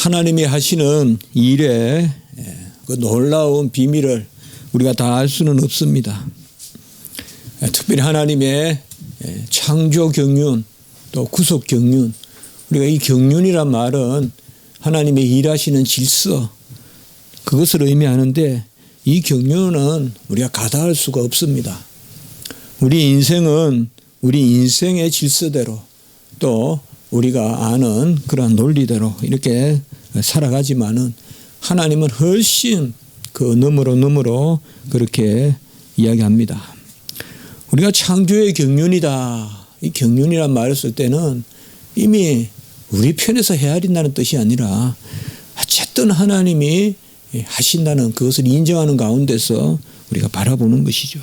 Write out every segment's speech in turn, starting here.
하나님이 하시는 일의 그 놀라운 비밀을 우리가 다 알 수는 없습니다. 특별히 하나님의 창조 경륜 또 구속 경륜, 우리가 이 경륜이란 말은 하나님의 일하시는 질서, 그것을 의미하는데 이 경륜은 우리가 가다할 수가 없습니다. 우리 인생은 우리 인생의 질서대로 또 우리가 아는 그런 논리대로 이렇게 살아가지만은 하나님은 훨씬 그 너머로 그렇게 이야기합니다. 우리가 창조의 경륜이다. 이 경륜이란 말을 쓸 때는 이미 우리 편에서 헤아린다는 뜻이 아니라 어쨌든 하나님이 하신다는 그것을 인정하는 가운데서 우리가 바라보는 것이죠.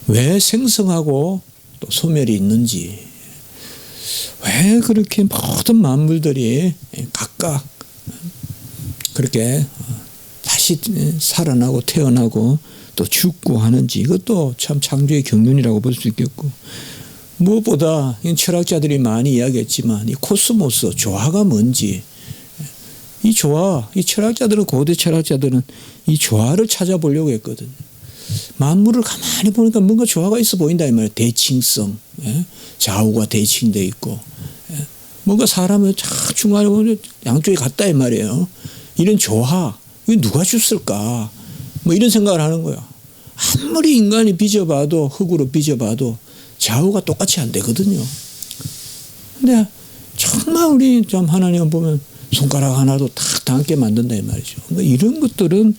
왜 생성하고 또 소멸이 있는지, 왜 그렇게 모든 만물들이 각각 그렇게 다시 살아나고 태어나고 또 죽고 하는지, 이것도 참 창조의 경륜이라고 볼 수 있겠고, 무엇보다 철학자들이 많이 이야기했지만 이 코스모스, 조화가 뭔지, 이 조화, 이 철학자들은, 고대 철학자들은 이 조화를 찾아보려고 했거든요. 만물을 가만히 보니까 뭔가 조화가 있어 보인다 이 말이에요. 대칭성, 좌우가 대칭되어 있고, 뭔가 사람을 쫙 중간에 보면 양쪽이 같다 이 말이에요. 이런 조화, 이거 누가 줬을까? 뭐 이런 생각을 하는 거예요. 아무리 인간이 빚어봐도, 흙으로 빚어봐도 좌우가 똑같이 안 되거든요. 근데 정말 우리 좀 하나님을 보면 손가락 하나도 탁 닿게 만든다 이 말이죠. 그러니까 이런 것들은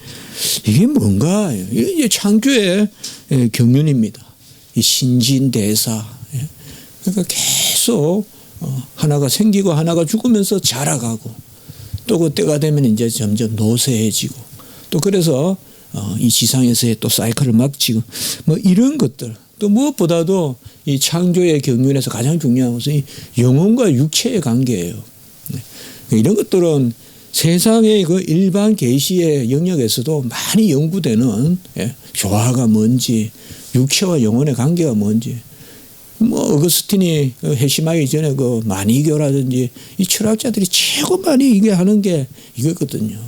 이게 뭔가, 이게 창조의 경륜입니다. 이 신진대사. 그러니까 계속 하나가 생기고 하나가 죽으면서 자라가고, 또 그 때가 되면 이제 점점 노쇠해지고, 또 그래서 이 지상에서의 또 사이클을 막치고, 뭐 이런 것들. 또 무엇보다도 이 창조의 경륜에서 가장 중요한 것은 이 영혼과 육체의 관계예요. 이런 것들은 세상의 그 일반 계시의 영역에서도 많이 연구되는, 조화가 뭔지, 육체와 영혼의 관계가 뭔지, 뭐 어거스틴이 회심하기 전에 그 만이교라든지 이 철학자들이 최고 많이 이게 하는 게 이거거든요.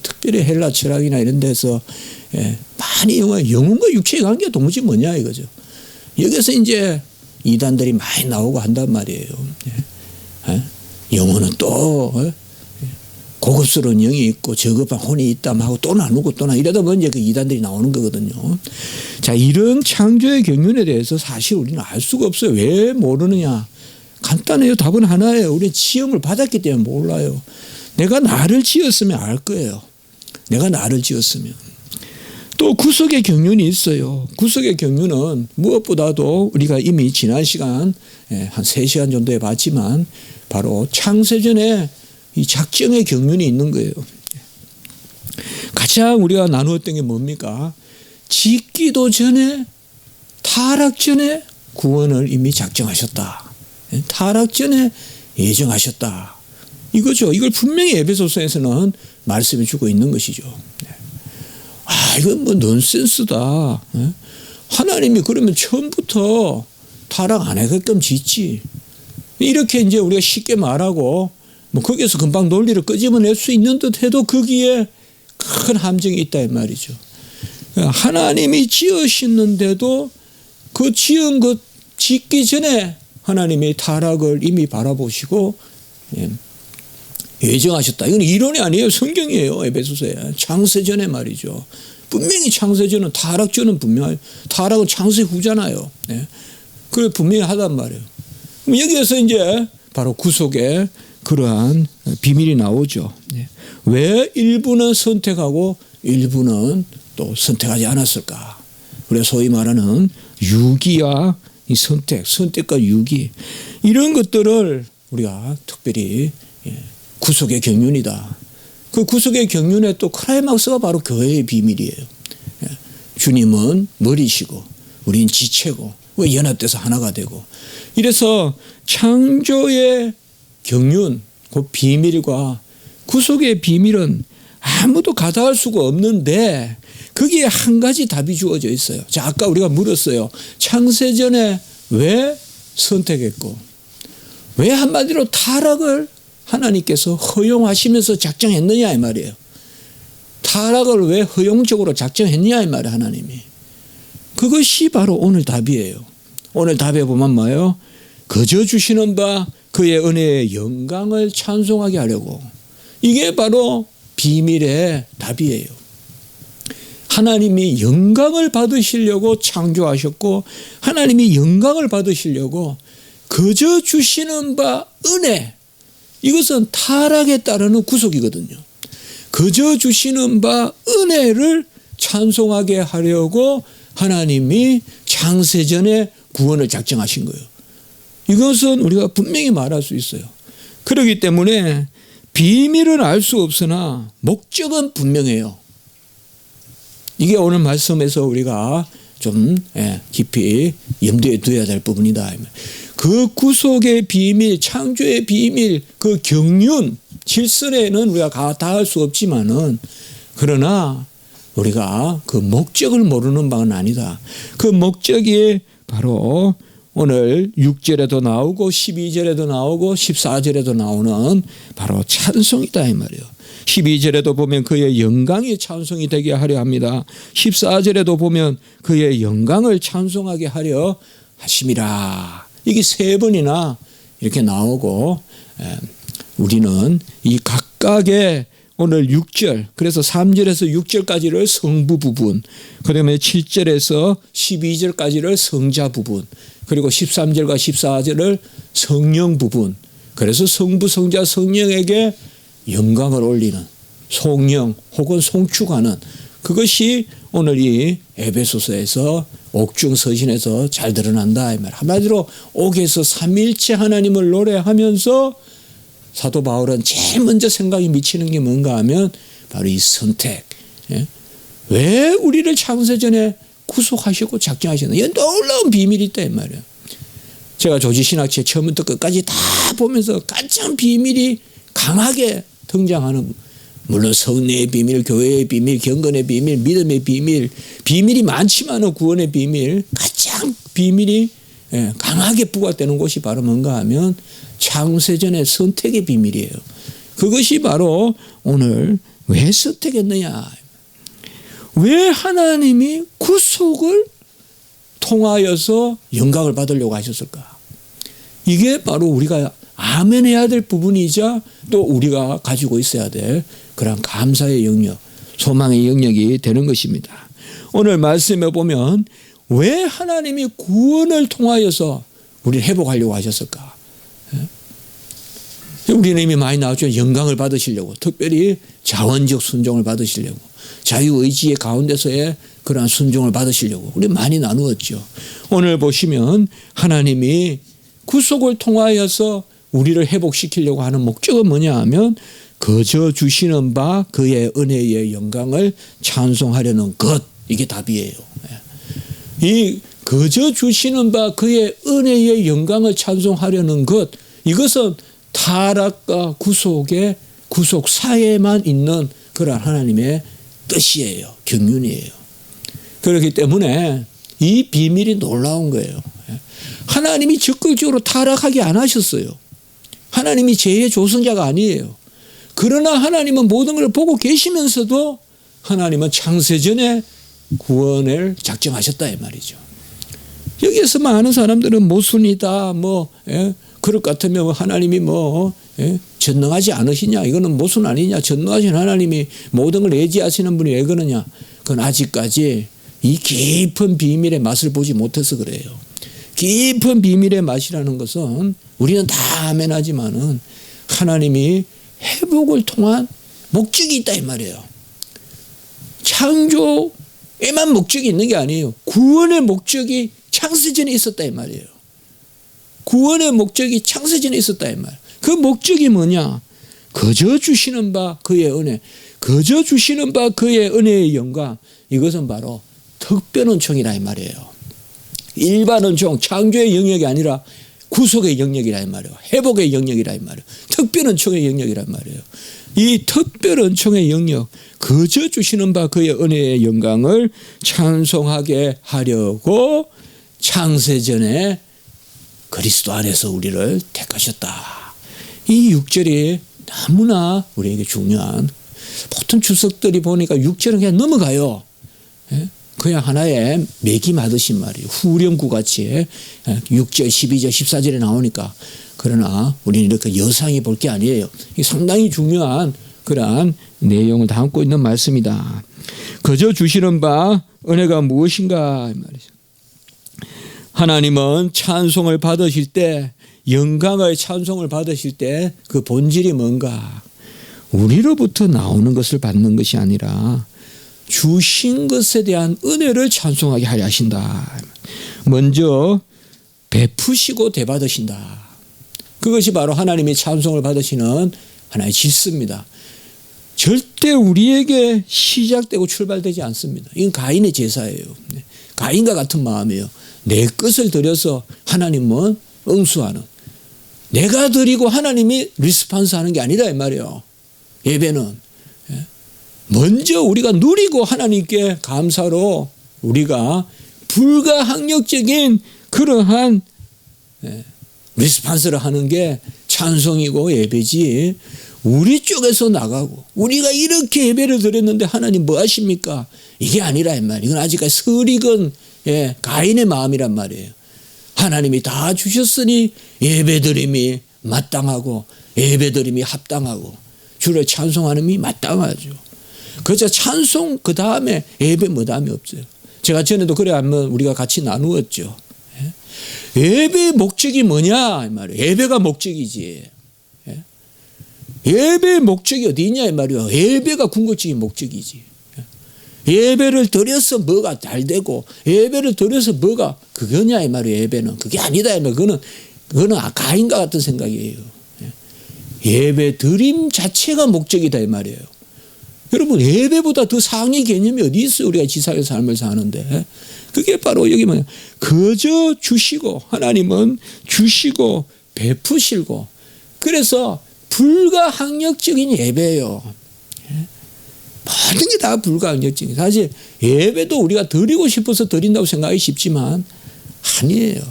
특별히 헬라 철학이나 이런 데서 많이 영혼과 육체의 관계가 도무지 뭐냐 이거죠. 여기서 이제 이단들이 많이 나오고 한단 말이에요. 영혼은 또 고급스러운 영이 있고 저급한 혼이 있다 하고 또 나누고 또 이러다 보면 이제 그 이단들이 나오는 거거든요. 자, 이런 창조의 경륜에 대해서 사실 우리는 알 수가 없어요. 왜 모르느냐? 간단해요. 답은 하나예요. 우리는 지음을 받았기 때문에 몰라요. 내가 나를 지었으면 알 거예요. 내가 나를 지었으면. 또 구속의 경륜이 있어요. 구속의 경륜은 무엇보다도 우리가 이미 지난 시간 한 3시간 정도에 봤지만 바로 창세전에 이 작정의 경륜이 있는 거예요. 가장 우리가 나누었던 게 뭡니까? 짓기도 전에, 타락 전에 구원을 이미 작정하셨다. 타락 전에 예정하셨다. 이거죠. 이걸 분명히 에베소서에서는 말씀해 주고 있는 것이죠. 이건 뭐 넌센스다. 하나님이 그러면 처음부터 타락 안 하게끔 짓지. 이렇게 이제 우리가 쉽게 말하고 뭐 거기에서 금방 논리를 끄집어낼 수 있는 듯 해도 거기에 큰 함정이 있다 이 말이죠. 하나님이 지으시는데도 그 지은 것 짓기 전에 하나님의 타락을 이미 바라보시고 예정하셨다. 이건 이론이 아니에요. 성경이에요. 에베소서에. 창세전에 말이죠. 분명히 창세전은 타락전은 분명해요. 타락은 창세 후잖아요. 그래 분명히 하단 말이에요. 그럼 여기에서 이제 바로 구속의 그러한 비밀이 나오죠. 왜 일부는 선택하고 일부는 또 선택하지 않았을까? 우리가 소위 말하는 유기와 이 선택과 유기, 이런 것들을 우리가 특별히 구속의 경륜이다. 그 구속의 경륜의 또 클라이막스가 바로 교회의 비밀이에요. 주님은 머리시고 우린 지체고 연합돼서 하나가 되고, 이래서 창조의 경륜, 그 비밀과 구속의 비밀은 아무도 가다할 수가 없는데 거기에 한 가지 답이 주어져 있어요. 자, 아까 우리가 물었어요. 창세전에 왜 선택했고 왜 한마디로 타락을 하나님께서 허용하시면서 작정했느냐 이 말이에요. 타락을 왜 허용적으로 작정했냐 이 말이에요. 하나님이. 그것이 바로 오늘 답이에요. 오늘 답에 보면 뭐예요? 거저 주시는 바 그의 은혜의 영광을 찬송하게 하려고. 이게 바로 비밀의 답이에요. 하나님이 영광을 받으시려고 창조하셨고 하나님이 영광을 받으시려고 거저 주시는 바 은혜, 이것은 타락에 따르는 구속이거든요. 거저 주시는 바 은혜를 찬송하게 하려고 하나님이 창세전에 구원을 작정하신 거예요. 이것은 우리가 분명히 말할 수 있어요. 그렇기 때문에 비밀은 알 수 없으나 목적은 분명해요. 이게 오늘 말씀에서 우리가 좀 깊이 염두에 두어야 될 부분이다. 그 구속의 비밀, 창조의 비밀, 그 경륜, 질서에는 우리가 다 할 수 없지만은, 그러나 우리가 그 목적을 모르는 바는 아니다. 그 목적이 바로 오늘 6절에도 나오고 12절에도 나오고 14절에도 나오는 바로 찬송이다 이 말이에요. 12절에도 보면 그의 영광이 찬송이 되게 하려 합니다. 14절에도 보면 그의 영광을 찬송하게 하려 하심이라. 이게 3번이나 이렇게 나오고, 우리는 이 각각의 오늘 6절, 그래서 3절에서 6절까지를 성부 부분, 그다음에 7절에서 12절까지를 성자 부분, 그리고 13절과 14절을 성령 부분, 그래서 성부, 성자, 성령에게 영광을 올리는 송영 혹은 송축하는, 그것이 오늘 이 에베소서에서 옥중서신에서 잘 드러난다 이 말. 한마디로 옥에서 삼위일체 하나님을 노래하면서 사도 바울은 제일 먼저 생각이 미치는 게 뭔가 하면 바로 이 선택. 왜 우리를 창세전에 구속하시고 작정하셨나? 이 놀라운 비밀이 있다 이 말이에요. 제가 조지신학책 처음부터 끝까지 다 보면서 가장 비밀이 강하게 등장하는, 물론 성례의 비밀, 교회의 비밀, 경건의 비밀, 믿음의 비밀, 비밀이 많지만 구원의 비밀, 가장 비밀이 강하게 부각되는 곳이 바로 뭔가 하면 창세전의 선택의 비밀이에요. 그것이 바로 오늘 왜 선택했느냐, 왜 하나님이 구속을 통하여서 영광을 받으려고 하셨을까? 이게 바로 우리가 아멘해야 될 부분이자 또 우리가 가지고 있어야 될 그런 감사의 영역, 소망의 영역이 되는 것입니다. 오늘 말씀에 보면 왜 하나님이 구원을 통하여서 우리를 회복하려고 하셨을까? 우리는 이미 많이 나왔죠. 영광을 받으시려고, 특별히 자원적 순종을 받으시려고, 자유의지의 가운데서의 그러한 순종을 받으시려고 우리 많이 나누었죠. 오늘 보시면 하나님이 구속을 통하여서 우리를 회복시키려고 하는 목적은 뭐냐 하면 거저 주시는 바 그의 은혜의 영광을 찬송하려는 것, 이게 답이에요. 이 거저 주시는 바 그의 은혜의 영광을 찬송하려는 것, 이것은 타락과 구속의 구속사에만 있는 그런 하나님의 뜻이에요. 경륜이에요. 그렇기 때문에 이 비밀이 놀라운 거예요. 하나님이 적극적으로 타락하게 안 하셨어요. 하나님이 죄의 조성자가 아니에요. 그러나 하나님은 모든 걸 보고 계시면서도 하나님은 창세전에 구원을 작정하셨다 이 말이죠. 여기에서 많은 사람들은 모순이다, 그럴 것 같으면 하나님이 전능하지 않으시냐, 이거는 모순 아니냐, 전능하신 하나님이 모든 걸 예지하시는 분이 왜 그러냐. 그건 아직까지 이 깊은 비밀의 맛을 보지 못해서 그래요. 깊은 비밀의 맛이라는 것은 우리는 다 아멘하지만은 하나님이 회복을 통한 목적이 있다 이 말이에요. 창조에만 목적이 있는 게 아니에요. 구원의 목적이 창세전에 있었다 이 말이에요. 구원의 목적이 창세전에 있었다 이 말. 그 목적이 뭐냐? 거저 주시는 바 그의 은혜, 거저 주시는 바 그의 은혜의 영광, 이것은 바로 특별 은총이라 이 말이에요. 일반 은총, 창조의 영역이 아니라 구속의 영역이라 이 말이에요. 회복의 영역이라 이 말이에요. 특별 은총의 영역이란 말이에요. 이 특별 은총의 영역, 거저 주시는 바 그의 은혜의 영광을 찬송하게 하려고 창세전에 그리스도 안에서 우리를 택하셨다. 이 6절이 너무나 우리에게 중요한, 보통 주석들이 보니까 6절은 그냥 넘어가요. 그냥 하나의 매김하듯이 말이에요. 후렴구 같이 6절, 12절, 14절에 나오니까. 그러나 우리는 이렇게 여상히 볼 게 아니에요. 상당히 중요한 그러한 내용을 담고 있는 말씀이다. 거저 주시는 바 은혜가 무엇인가 이 말이죠. 하나님은 찬송을 받으실 때, 영광의 찬송을 받으실 때 그 본질이 뭔가? 우리로부터 나오는 것을 받는 것이 아니라 주신 것에 대한 은혜를 찬송하게 하려 하신다. 먼저 베푸시고 되받으신다. 그것이 바로 하나님의 찬송을 받으시는 하나의 질서입니다. 절대 우리에게 시작되고 출발되지 않습니다. 이건 가인의 제사예요. 가인과 같은 마음이에요. 내 것을 드려서 하나님은 응수하는, 내가 드리고 하나님이 리스판스 하는 게 아니라 이 말이에요. 예배는 먼저 우리가 누리고 하나님께 감사로 우리가 불가항력적인 그러한 리스판스를 하는 게 찬송이고 예배지, 우리 쪽에서 나가고 우리가 이렇게 예배를 드렸는데 하나님 뭐 하십니까? 이게 아니라 이 말이에요. 이건 아직까지 설익은 가인의 마음이란 말이에요. 하나님이 다 주셨으니 예배드림이 마땅하고 예배드림이 합당하고 주를 찬송하는 이 마땅하죠. 그저 찬송 그 다음에 예배 뭐 다음에 없어요. 제가 전에도 그래 한번 우리가 같이 나누었죠. 예배의 목적이 뭐냐 이 말이에요. 예배가 목적이지. 예배의 목적이 어디 있냐 이 말이에요. 예배가 궁극적인 목적이지. 예배를 드려서 뭐가 잘 되고 예배를 드려서 뭐가 그거냐 이 말이에요. 예배는 그게 아니다 이 말이에요. 그거는 가인과 같은 생각이에요. 예배 드림 자체가 목적이다 이 말이에요. 여러분 예배보다 더 상위 개념이 어디 있어요? 우리가 지상의 삶을 사는데. 그게 바로 여기 뭐냐, 거저 주시고, 하나님은 주시고 베푸시고, 그래서 불가항력적인 예배예요. 모든 게 다 불가항력적인. 사실 예배도 우리가 드리고 싶어서 드린다고 생각하기 쉽지만 아니에요.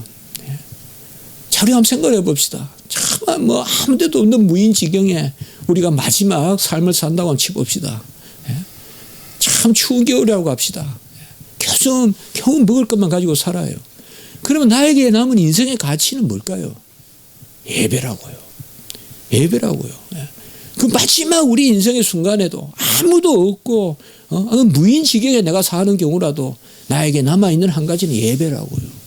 자, 우리 한번 생각해 봅시다. 참 뭐 아무 데도 없는 무인 지경에 우리가 마지막 삶을 산다고 한번 치봅시다. 참 추운 겨울이라고 합시다. 겨우 먹을 것만 가지고 살아요. 그러면 나에게 남은 인생의 가치는 뭘까요? 예배라고요. 예배라고요. 그 마지막 우리 인생의 순간에도 아무도 없고 무인 지경에 내가 사는 경우라도 나에게 남아있는 한 가지는 예배라고요.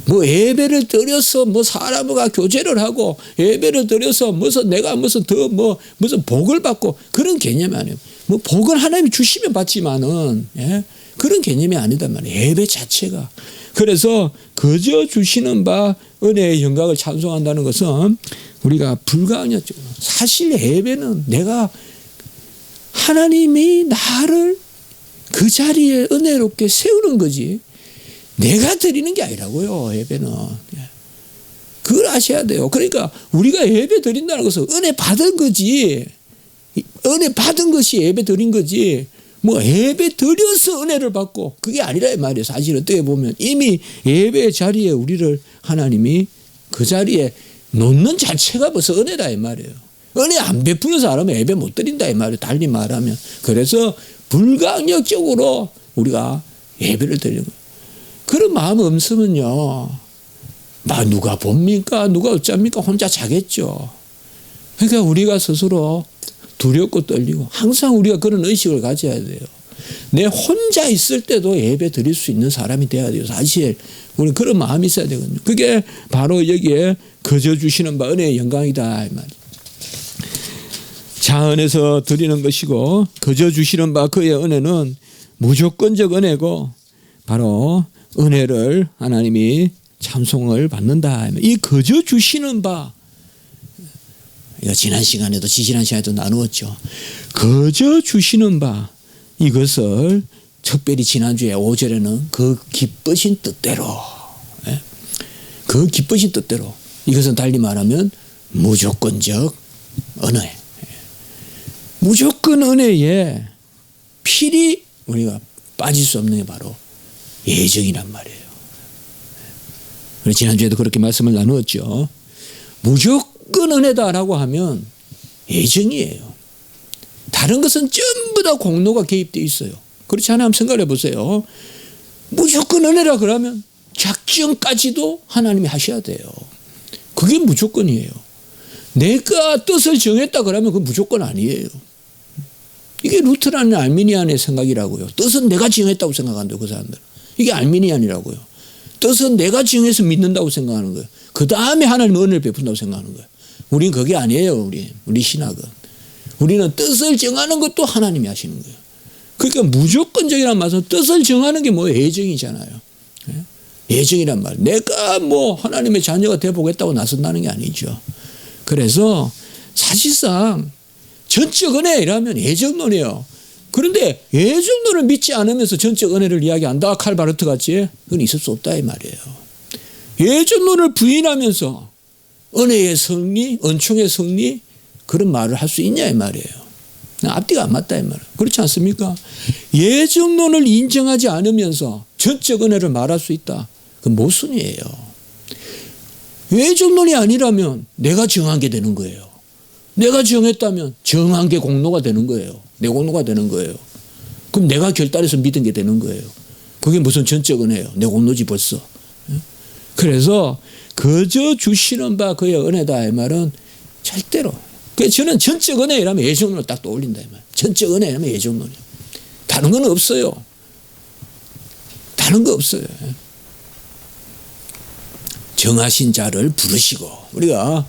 뭐 예배를 드려서 뭐 사람과 교제를 하고 예배를 드려서 무슨 내가 무슨 더 뭐 무슨 복을 받고 그런 개념이 아니에요. 뭐 복은 하나님이 주시면 받지만은 그런 개념이 아니다 말이에요. 예배 자체가. 그래서 거저 주시는 바 은혜의 영광을 찬송한다는 것은 우리가 불가항력적으로, 사실 예배는 내가 하나님이 나를 그 자리에 은혜롭게 세우는 거지 내가 드리는 게 아니라고요. 예배는. 그걸 아셔야 돼요. 그러니까 우리가 예배 드린다는 것은 은혜 받은 거지, 은혜 받은 것이 예배 드린 거지, 뭐 예배 드려서 은혜를 받고 그게 아니라 이 말이에요. 사실 어떻게 보면 이미 예배 자리에 우리를 하나님이 그 자리에 놓는 자체가 벌써 은혜다 이 말이에요. 은혜 안 베푸는 사람은 예배 못 드린다 이 말이에요. 달리 말하면. 그래서 불가항력적으로 우리가 예배를 드리는 거예요. 그런 마음 없으면요, 누가 봅니까? 누가 어쩝니까? 혼자 자겠죠. 그러니까 우리가 스스로 두렵고 떨리고 항상 우리가 그런 의식을 가져야 돼요. 내 혼자 있을 때도 예배 드릴 수 있는 사람이 돼야 돼요. 사실 우리 그런 마음이 있어야 되거든요. 그게 바로 여기에 거저 주시는 바 은혜의 영광이다 이 말이에요. 자은에서 드리는 것이고 거저 주시는 바 그의 은혜는 무조건적 은혜고 바로 은혜를 하나님이 찬송을 받는다. 이 거저 주시는 바, 지난 시간에도 지지난 시간에도 나누었죠. 거저 주시는 바, 이것을 특별히 지난주에 5절에는 그 기쁘신 뜻대로, 그 기쁘신 뜻대로, 이것은 달리 말하면 무조건적 은혜, 무조건 은혜에 필히 우리가 빠질 수 없는 게 바로 예정이란 말이에요. 지난주에도 그렇게 말씀을 나누었죠. 무조건 은혜다라고 하면 애정이에요. 다른 것은 전부 다 공로가 개입되어 있어요. 그렇지 않아요? 한번 생각해 보세요. 무조건 은혜라 그러면 작정까지도 하나님이 하셔야 돼요. 그게 무조건이에요. 내가 뜻을 정했다 그러면 그건 무조건 아니에요. 이게 루터라는 알미니안의 생각이라고요. 뜻은 내가 정했다고 생각한대요. 그 사람들. 이게 알미니안이라고요. 뜻은 내가 정해서 믿는다고 생각하는 거예요. 그 다음에 하나님은 은혜를 베푼다고 생각하는 거예요. 우린 그게 아니에요. 우리 신학은. 우리는 뜻을 정하는 것도 하나님이 하시는 거예요. 그러니까 무조건적이란 말은 뜻을 정하는 게 뭐예요? 애정이잖아요. 애정이란 말. 내가 뭐 하나님의 자녀가 되어보겠다고 나선다는 게 아니죠. 그래서 사실상 전적 은혜 이라면 애정론이에요. 그런데 애정론을 믿지 않으면서 전적 은혜를 이야기한다. 칼바르트 같이. 그건 있을 수 없다 이 말이에요. 애정론을 부인하면서 은혜의 승리, 은총의 승리 그런 말을 할 수 있냐 이 말이에요. 앞뒤가 안 맞다 이 말이에요. 그렇지 않습니까? 예정론을 인정하지 않으면서 전적 은혜를 말할 수 있다. 그건 모순이에요. 예정론이 아니라면 내가 정한 게 되는 거예요. 내가 정했다면 정한 게 공로가 되는 거예요. 내 공로가 되는 거예요. 그럼 내가 결단해서 믿은 게 되는 거예요. 그게 무슨 전적 은혜예요. 내 공로지 벌써. 그래서 그저 주시는 바 그의 은혜다 이 말은 절대로. 그래서 저는 전적 은혜라면 예정론을 딱 떠올린다 이 말. 전적 은혜라면 예정론이에요. 다른 건 없어요. 다른 거 없어요. 정하신 자를 부르시고 우리가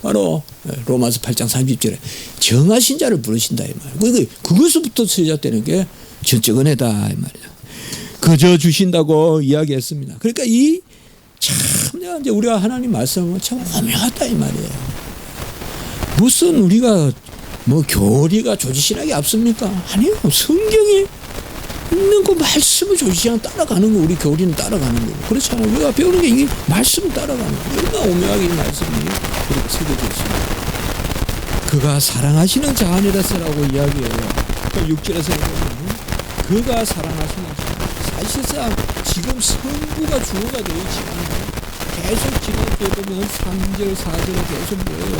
바로 로마서 8장 30절에 정하신 자를 부르신다 이 말. 그것부터 시작되는 게 전적 은혜다 이 말이죠. 그저 주신다고 이야기했습니다. 그러니까 참 이제 우리가 하나님 말씀은 참 오묘하다 이 말이에요. 무슨 우리가 뭐 교리가 조지신학이 앞섭니까? 아니요. 성경이 있는 그 말씀을 조지신학 따라가는 거 우리 교리는 따라가는 거고 그렇잖아요. 우리가 배우는 게 이 말씀을 따라가는 거. 얼마나 오묘하게 이 말씀이 그렇게 새겨져 있습니다. 그가 사랑하시는 자 안에라서라고 이야기해요. 6절에서 보면 그가 사랑하시는 자. 사실상 지금 성부가 주어가 되어 있지만 계속 지난주에 보면 3절 4절에 계속 뭐예요?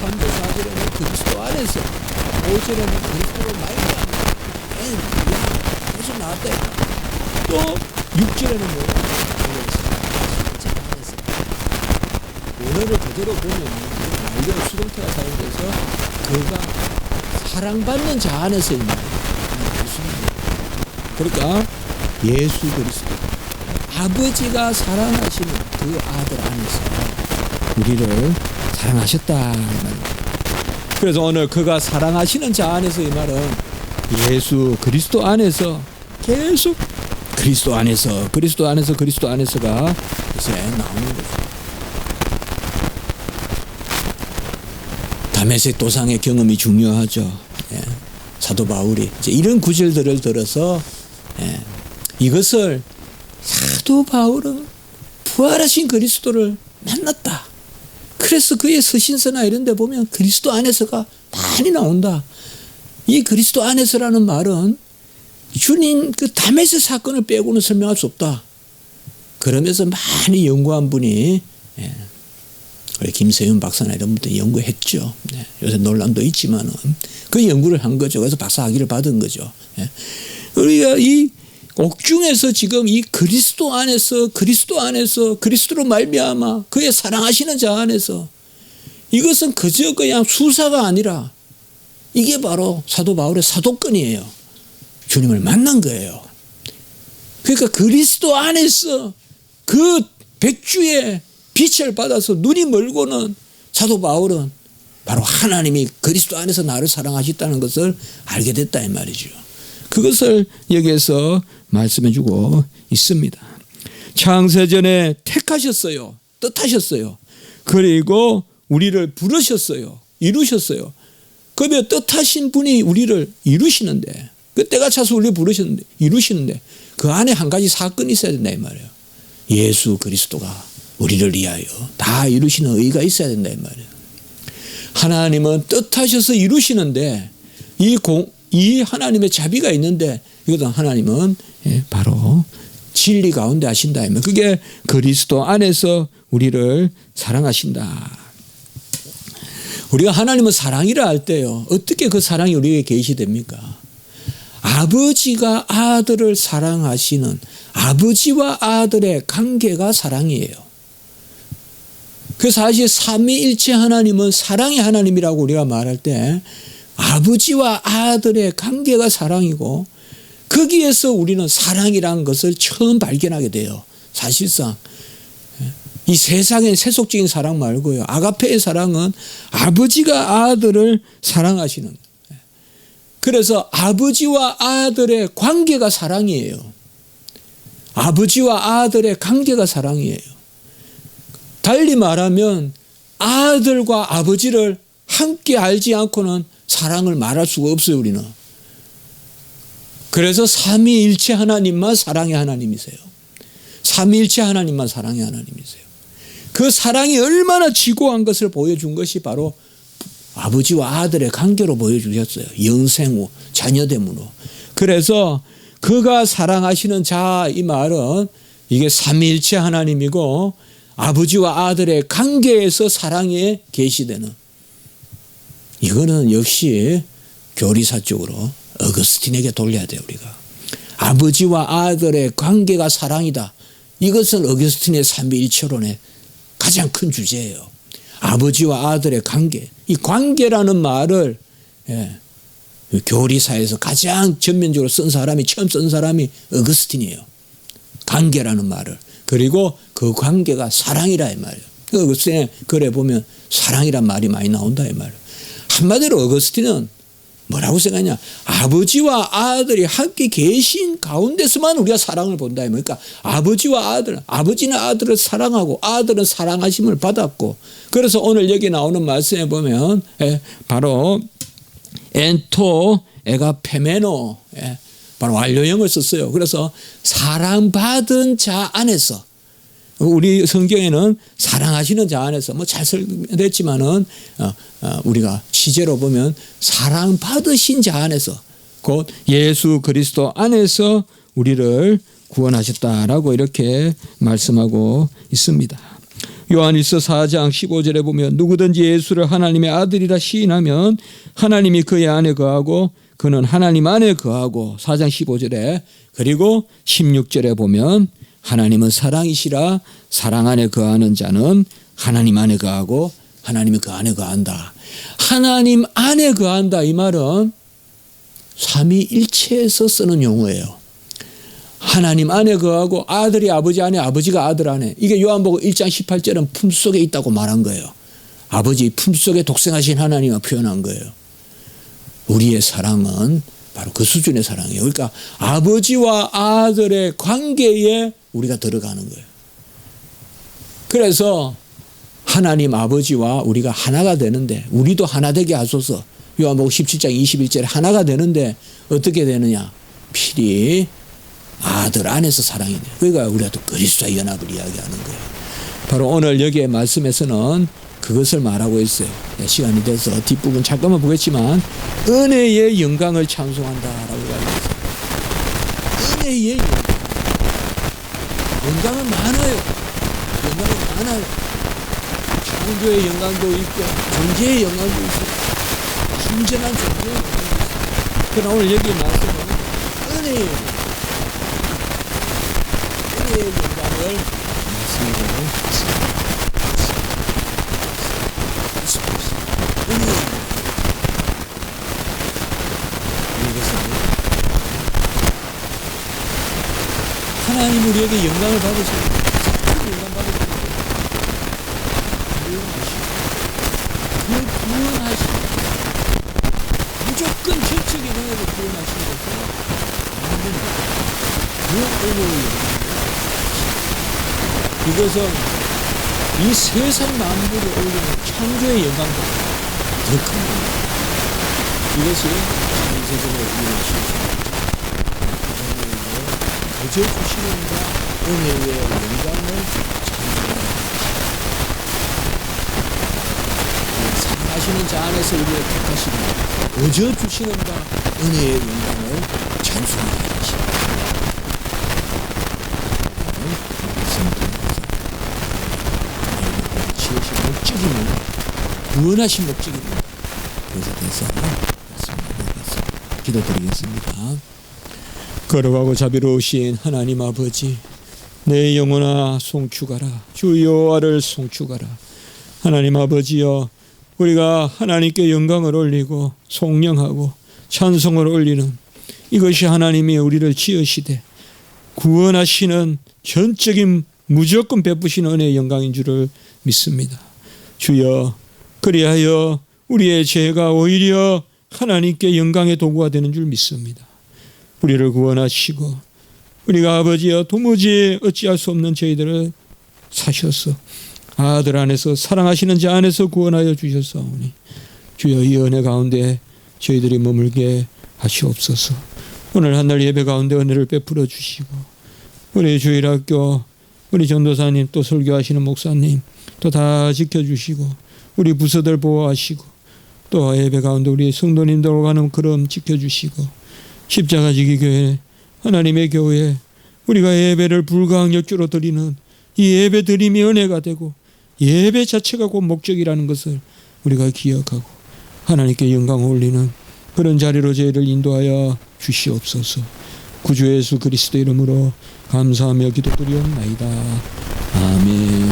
3절 4절에는 그리스도 안에서 5절에는 그리스도로 말미암아 계속 나왔다. 또 6절에는 뭐예요? 원어를 그대로 보면 말려 수동태가 사용돼서 그가 사랑받는 자 안에서 있는 그러니까 예수 그리스도 아버지가 사랑하시는 그 아들 안에서 우리를 사랑하셨다. 그래서 오늘 그가 사랑하시는 자 안에서 이 말은 예수 그리스도 안에서 계속 그리스도 안에서가 이제 나오는 거죠. 다메섹 도상의 경험이 중요하죠. 사도 바울이 이제 이런 구절들을 들어서 이것을 사도 바울은 부활하신 그리스도를 만났다. 그래서 그의 서신서나 이런 데 보면 그리스도 안에서가 많이 나온다. 이 그리스도 안에서라는 말은 주님 그 다메섹 사건을 빼고는 설명할 수 없다. 그러면서 많이 연구한 분이 우리 김세윤 박사나 이런 분들 연구했죠. 요새 논란도 있지만은 그 연구를 한 거죠. 그래서 박사학위를 받은 거죠. 우리가 이 옥중에서 지금 이 그리스도 안에서 그리스도로 말미암아 그의 사랑하시는 자 안에서 이것은 그저 그냥 수사가 아니라 이게 바로 사도 바울의 사도권이에요. 주님을 만난 거예요. 그러니까 그리스도 안에서 그 백주의 빛을 받아서 눈이 멀고는 사도 바울은 바로 하나님이 그리스도 안에서 나를 사랑하셨다는 것을 알게 됐다 이 말이죠. 그것을 여기에서 말씀해 주고 있습니다. 창세전에 택하셨어요. 뜻하셨어요. 그리고 우리를 부르셨어요. 이루셨어요. 그러면 뜻하신 분이 우리를 이루시는데 그 때가 차서 우리를 부르셨는데 이루시는데 그 안에 한 가지 사건이 있어야 된다 이 말이에요. 예수 그리스도가 우리를 위하여 다 이루시는 의가 있어야 된다 이 말이에요. 하나님은 뜻하셔서 이루시는데 이 하나님의 자비가 있는데 이것도 하나님은 바로 진리 가운데 하신다. 그게 그리스도 안에서 우리를 사랑하신다. 우리가 하나님은 사랑이라 할 때요, 어떻게 그 사랑이 우리에게 계시됩니까? 아버지가 아들을 사랑하시는 아버지와 아들의 관계가 사랑이에요. 그래서 사실 삼위일체 하나님은 사랑의 하나님이라고 우리가 말할 때 아버지와 아들의 관계가 사랑이고, 거기에서 우리는 사랑이라는 것을 처음 발견하게 돼요. 사실상 이 세상의 세속적인 사랑 말고요, 아가페의 사랑은 아버지가 아들을 사랑하시는, 그래서 아버지와 아들의 관계가 사랑이에요. 아버지와 아들의 관계가 사랑이에요. 달리 말하면 아들과 아버지를 함께 알지 않고는 사랑을 말할 수가 없어요, 우리는. 그래서 삼위일체 하나님만 사랑의 하나님이세요. 삼위일체 하나님만 사랑의 하나님이세요. 그 사랑이 얼마나 지고한 것을 보여준 것이 바로 아버지와 아들의 관계로 보여주셨어요. 영생 후 자녀됨으로. 그래서 그가 사랑하시는 자, 이 말은 이게 삼위일체 하나님이고 아버지와 아들의 관계에서 사랑에 계시되는, 이거는 역시 교리사 쪽으로 어거스틴에게 돌려야 돼요. 우리가 아버지와 아들의 관계가 사랑이다. 이것은 어거스틴의 삼위일체론의 가장 큰 주제예요. 아버지와 아들의 관계. 이 관계라는 말을 교리사에서 가장 전면적으로 쓴 사람이, 처음 쓴 사람이 어거스틴이에요. 관계라는 말을. 그리고 그 관계가 사랑이라 이 말이에요. 어거스틴의 글에 보면 사랑이란 말이 많이 나온다 이 말이에요. 한마디로 어거스틴은 뭐라고 생각하냐, 아버지와 아들이 함께 계신 가운데서만 우리가 사랑을 본다. 그러니까 아버지와 아들, 아버지는 아들을 사랑하고 아들은 사랑하심을 받았고, 그래서 오늘 여기 나오는 말씀에 보면 바로 엔토 에가페메노, 바로 완료형을 썼어요. 그래서 사랑받은 자 안에서, 우리 성경에는 사랑하시는 자 안에서 뭐 잘 설명됐지만은 우리가 시제로 보면 사랑받으신 자 안에서, 곧 예수 그리스도 안에서 우리를 구원하셨다라고 이렇게 말씀하고 있습니다. 요한일서 4장 15절에 보면 누구든지 예수를 하나님의 아들이라 시인하면 하나님이 그의 안에 거하고 그는 하나님 안에 거하고, 4장 15절에, 그리고 16절에 보면 하나님은 사랑이시라 사랑 안에 거하는 자는 하나님 안에 거하고 하나님이 그 안에 거한다. 하나님 안에 거한다 이 말은 삼위일체에서 쓰는 용어예요. 하나님 안에 거하고 아들이 아버지 안에, 아버지가 아들 안에. 이게 요한복음 1장 18절은 품속에 있다고 말한 거예요. 아버지 품속에 독생하신 하나님을 표현한 거예요. 우리의 사랑은 바로 그 수준의 사랑이에요. 그러니까 아버지와 아들의 관계에 우리가 들어가는 거예요. 그래서 하나님 아버지와 우리가 하나가 되는데, 우리도 하나 되게 하소서. 요한복음 17장 21절에 하나가 되는데 어떻게 되느냐, 필히 아들 안에서 사랑이 돼요. 그러니까 우리가 또 그리스도의 연합을 이야기하는 거예요. 바로 오늘 여기의 말씀에서는 그것을 말하고 있어요. 시간이 돼서 뒷부분 잠깐만 보겠지만, 은혜의 영광을 찬송한다라고 이야기했어요. 은혜의 영광. 영광은 많아요. 영광은 많아요. 창조의 영광도 있고 존재의 영광도 있어요. 순전한 존재의 영광도 있어요. 그러나 오늘 여기 말씀은 은혜의 영광을 말씀으로 있습니다. 하나님 우리에게 영광을 받으시고 영광 받으시고 그 구원하시고 무조건 결적인 은혜로 구원하시는 것은 그 은혜의 영광. 이것은 이 세상 만물을 올리는 창조의 영광보다 더 큰 겁니다. 이것이 창세전에 이루어지죠. 거저 주시는가 은혜의 영광을 찬송합니다. 사랑하시는 자 안에서 우리를 택하시는 거저 주시는가 은혜의 영광을 찬송하게 하십니다. 지으신 목적이면 구원하신 목적입니다. 그래서 대사를 기도드리겠습니다. 걸어가고 자비로우신 하나님 아버지, 내 영혼아 송축하라. 주 여호와를 송축하라. 하나님 아버지여, 우리가 하나님께 영광을 올리고 송영하고 찬송을 올리는 이것이 하나님이 우리를 지으시되 구원하시는 전적인 무조건 베푸시는 은혜의 영광인 줄을 믿습니다. 주여, 그리하여 우리의 죄가 오히려 하나님께 영광의 도구가 되는 줄 믿습니다. 우리를 구원하시고 우리가 아버지여 도무지 어찌할 수 없는 저희들을 사셔서 아들 안에서 사랑하시는 자 안에서 구원하여 주셨사오니 주여, 이 은혜 가운데 저희들이 머물게 하시옵소서. 오늘 한날 예배 가운데 은혜를 베풀어 주시고 우리 주일학교 우리 전도사님 또 설교하시는 목사님 또 다 지켜주시고 우리 부서들 보호하시고 또 예배 가운데 우리 성도님들 가는 걸음 지켜주시고 십자가 지기 교회 하나님의 교회 우리가 예배를 불가항력주로 드리는 이 예배 드림이 은혜가 되고 예배 자체가 곧 목적이라는 것을 우리가 기억하고 하나님께 영광을 올리는 그런 자리로 저희를 인도하여 주시옵소서. 구주 예수 그리스도 이름으로 감사하며 기도드리옵나이다. 아멘.